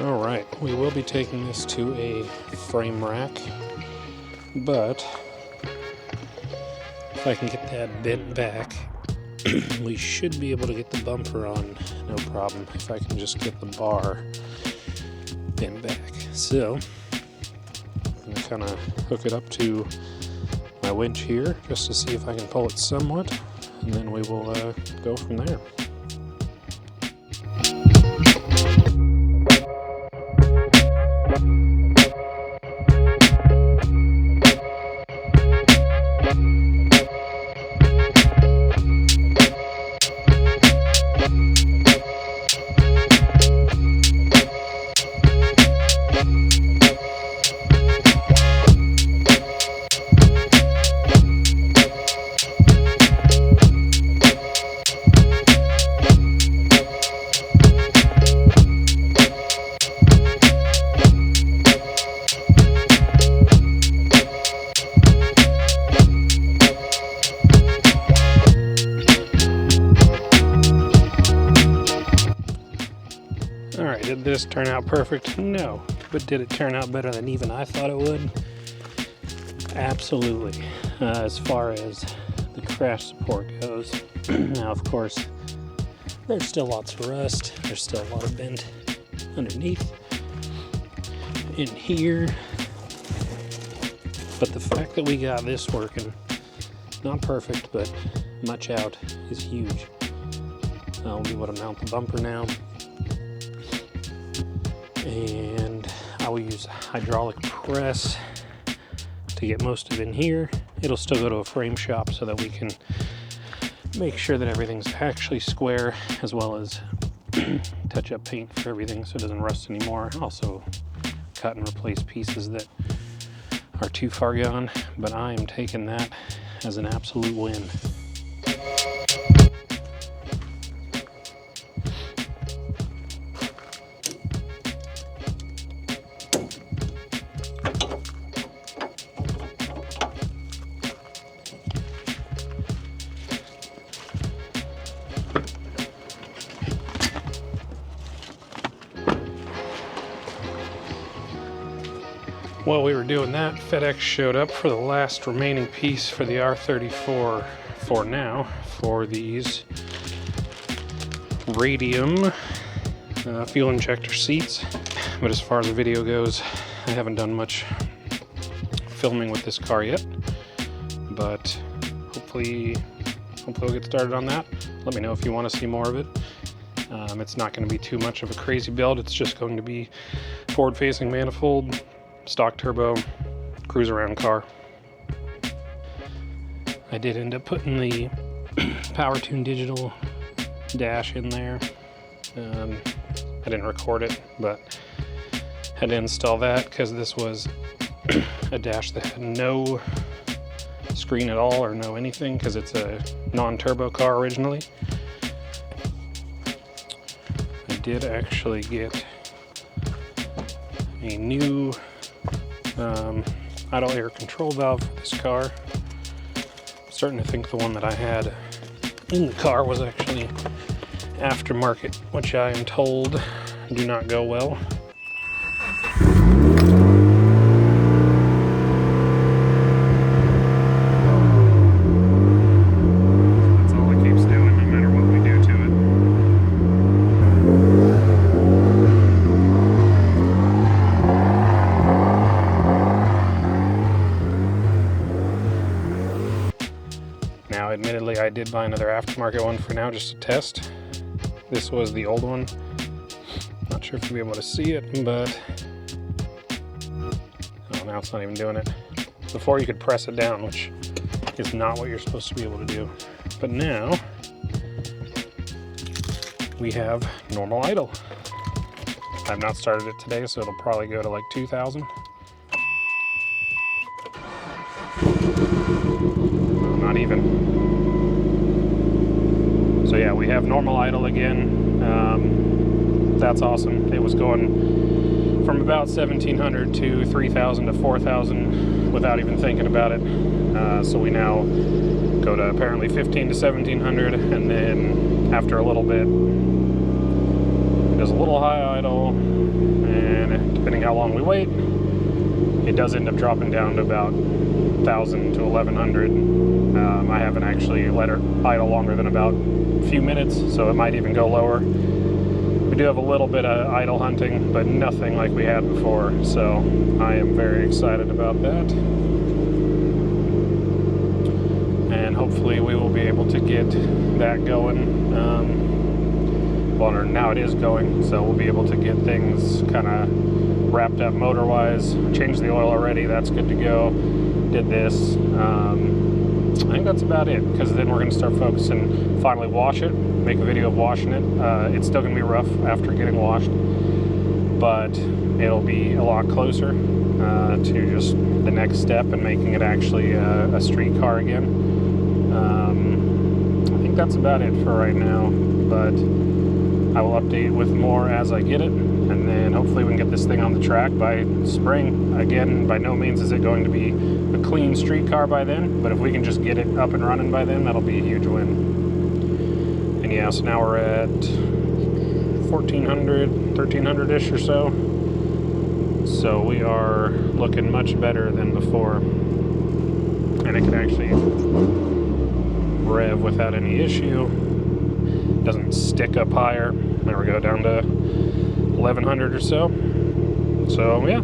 Alright, we will be taking this to a frame rack, but if I can get that bent back, we should be able to get the bumper on no problem if I can just get the bar bent back. So I'm going to kind of hook it up to my winch here just to see if I can pull it somewhat, and then we will go from there. Alright, did this turn out perfect? No. But did it turn out better than even I thought it would? Absolutely. As far as the crash support goes. Now, of course, there's still lots of rust. There's still a lot of bend underneath in here. But the fact that we got this working, not perfect, but much out, is huge. I'll be able to mount the bumper now. And I will use a hydraulic press to get most of it in here. It'll still go to a frame shop so that we can make sure that everything's actually square, as well as touch up paint for everything so it doesn't rust anymore. Also cut and replace pieces that are too far gone, but I am taking that as an absolute win. While we were doing that, FedEx showed up for the last remaining piece for the R34 for now, for these radium fuel injector seats. But as far as the video goes, I haven't done much filming with this car yet, but hopefully we'll get started on that. Let me know if you want to see more of it. It's not going to be too much of a crazy build. It's just going to be forward-facing manifold, stock turbo, cruise around car. I did end up putting the PowerTune digital dash in there. I didn't record it, but had to install that because this was a dash that had no screen at all or no anything, because it's a non-turbo car originally. I did actually get a new idle air control valve for this car. I'm starting to think the one that I had in the car was actually aftermarket, which I am told do not go well. That's all it keeps doing, no matter what we do to it. Now, admittedly, I did buy another aftermarket one for now just to test. This was the old one. Not sure if you'll be able to see it, but oh, now it's not even doing it. Before you could press it down, which is not what you're supposed to be able to do. But now we have normal idle. I've not started it today, so it'll probably go to like 2,000. No, not even. So yeah, we have normal idle again. That's awesome. It was going from about 1,700 to 3,000 to 4,000 without even thinking about it. So we now go to apparently 15 to 1,700, and then after a little bit, it does a little high idle, long we wait, it does end up dropping down to about 1,000 to 1,100. I haven't actually let her idle longer than about a few minutes, so it might even go lower. We do have a little bit of idle hunting, but nothing like we had before, so I am very excited about that. And hopefully we will be able to get that going. Well, now it is going, so we'll be able to get things kind of wrapped up motor-wise. Changed the oil already, that's good to go. Did this. I think that's about it, because then we're going to start focusing, finally wash it, make a video of washing it. It's still going to be rough after getting washed, but it'll be a lot closer to just the next step and making it actually a street car again. I think that's about it for right now, but I will update with more as I get it, and then hopefully we can get this thing on the track by spring. Again, by no means is it going to be a clean street car by then, but if we can just get it up and running by then, that'll be a huge win. And yeah, so now we're at 1,400, 1,300-ish or so. So we are looking much better than before. And it can actually rev without any issue. Doesn't stick up higher. There we go, down to 1,100 or so. So yeah,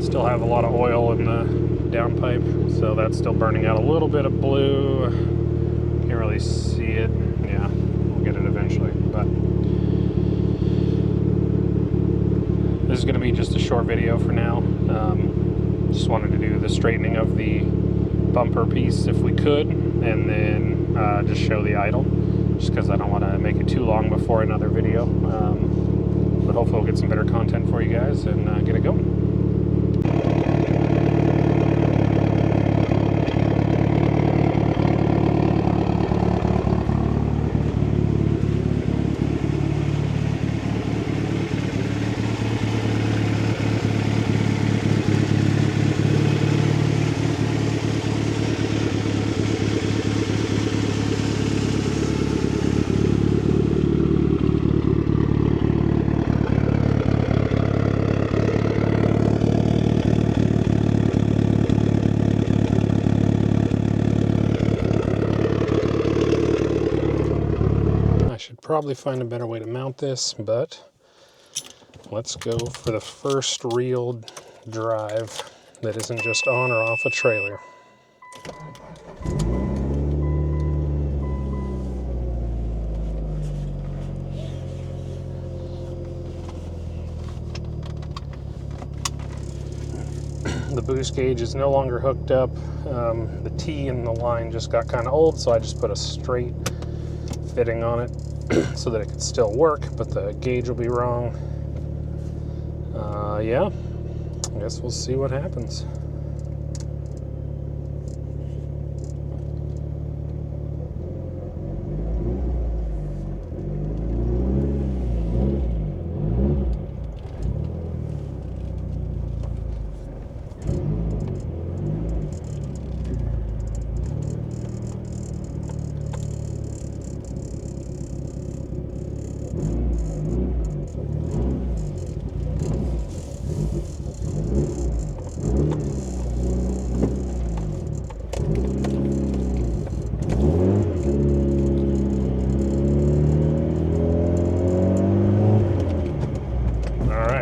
still have a lot of oil in the downpipe, so that's still burning out a little bit of blue. Can't really see it. Yeah, we'll get it eventually, but this is going to be just a short video for now. Just wanted to do the straightening of the bumper piece if we could, and then just show the idle, just because I don't want to make it too long before another video. But hopefully we'll get some better content for you guys and get it going. Probably find a better way to mount this, but let's go for the first real drive that isn't just on or off a trailer. The boost gauge is no longer hooked up. The T in the line just got kind of old, so I just put a straight fitting on it so that it could still work, but the gauge will be wrong. Yeah, I guess we'll see what happens.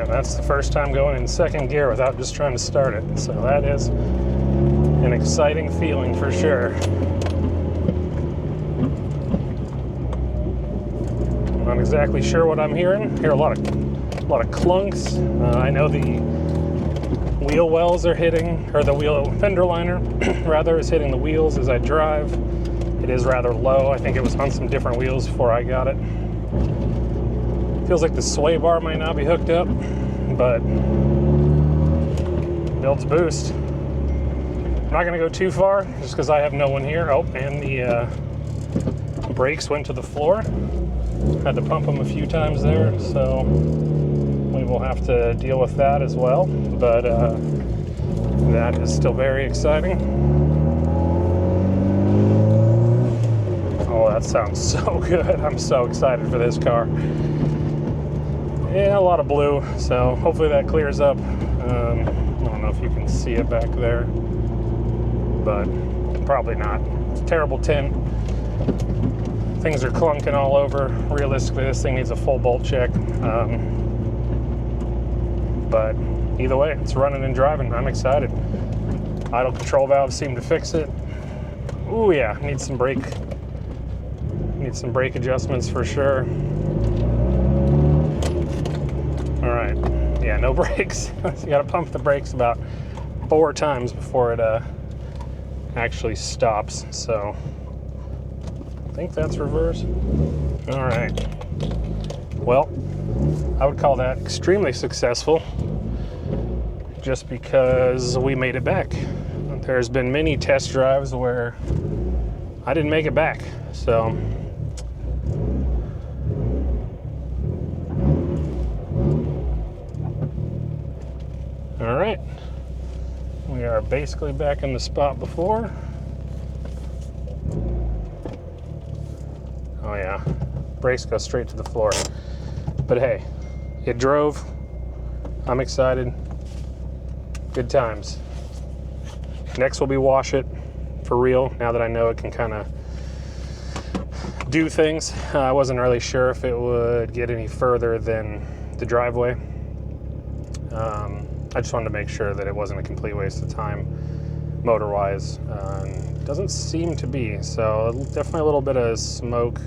That's the first time going in second gear without just trying to start it. So that is an exciting feeling for sure. I'm not exactly sure what I'm hearing. I hear a lot of clunks. I know the wheel wells are hitting, or the wheel fender liner rather is hitting the wheels as I drive. It is rather low. I think it was on some different wheels before I got it. Feels like the sway bar might not be hooked up, but builds boost. I'm not gonna go too far just because I have no one here. Oh, and the brakes went to the floor. Had to pump them a few times there, so we will have to deal with that as well. But that is still very exciting. Oh, that sounds so good. I'm so excited for this car. Yeah, a lot of blue, so hopefully that clears up. I don't know if you can see it back there, but probably not. It's a terrible tint. Things are clunking all over. Realistically, this thing needs a full bolt check. But either way, it's running and driving. I'm excited. Idle control valves seem to fix it. Ooh yeah, needs some brake adjustments for sure. All right, yeah, no brakes. You gotta pump the brakes about 4 times before it actually stops. So I think that's reverse. All right, well, I would call that extremely successful just because we made it back. There's been many test drives where I didn't make it back, so all right, we are basically back in the spot before. Oh yeah, brakes go straight to the floor. But hey, it drove. I'm excited. Good times. Next will be wash it for real, now that I know it can kind of do things. I wasn't really sure if it would get any further than the driveway. I just wanted to make sure that it wasn't a complete waste of time motor-wise. Doesn't seem to be, so definitely a little bit of smoke,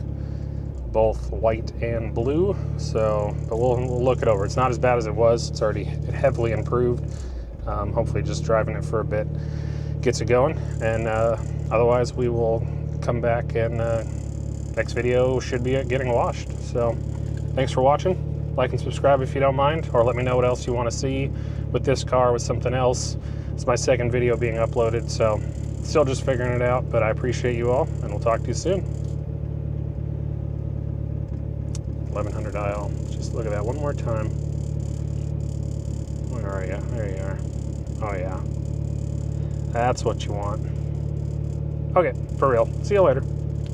both white and blue. So, but we'll look it over. It's not as bad as it was. It's already heavily improved. Hopefully just driving it for a bit gets it going, and otherwise we will come back, and next video should be it getting washed. So thanks for watching. Like and subscribe if you don't mind, or let me know what else you want to see with this car, with something else. It's my second video being uploaded, so still just figuring it out, but I appreciate you all, and we'll talk to you soon. 1100 dial. Just look at that one more time. Where are you? There you are. Oh yeah. That's what you want. Okay, for real. See you later.